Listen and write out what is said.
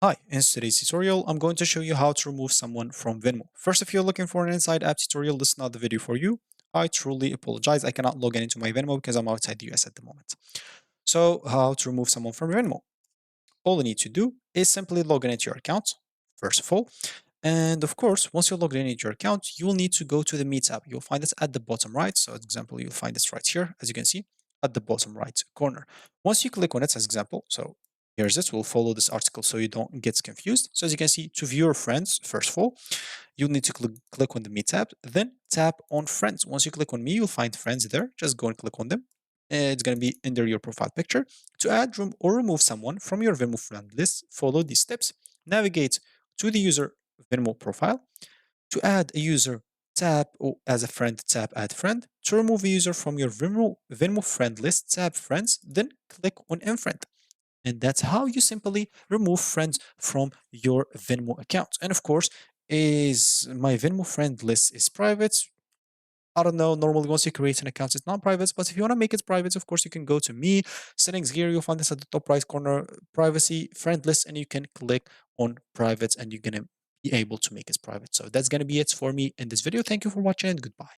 Hi, in today's tutorial, I'm going to show you how to remove someone from Venmo. First, if you're looking for an inside app tutorial, this is not the video for you. I truly apologize. I cannot log in into my Venmo because I'm outside the US at the moment. So, how to remove someone from Venmo? All you need to do is simply log in into your account, first of all. And of course, once you're logged in into your account, you will need to go to the Meet app. You'll find it at the bottom right. So, as example, you'll find this right here, as you can see, at the bottom right corner. Once you click on it, as example, so here's it. We'll follow this article so you don't get confused. So as you can see, to view your friends, first of all, you'll need to click on the Me tab, then tap on Friends. Once you click on Me, you'll find friends there. Just go and click on them. It's going to be under your profile picture. To add or remove someone from your Venmo friend list, follow these steps. Navigate to the user Venmo profile. To add a user, tap as a friend, tap Add Friend. To remove a user from your Venmo friend list, tap Friends, then click on Unfriend. And that's how you simply remove friends from your Venmo account. And of course, is my Venmo friend list is private. I don't know. Normally, once you create an account, it's not private. But if you want to make it private, of course, you can go to Me settings here. You'll find this at the top right corner, privacy friend list, and you can click on private, and you're gonna be able to make it private. So that's gonna be it for me in this video. Thank you for watching, and goodbye.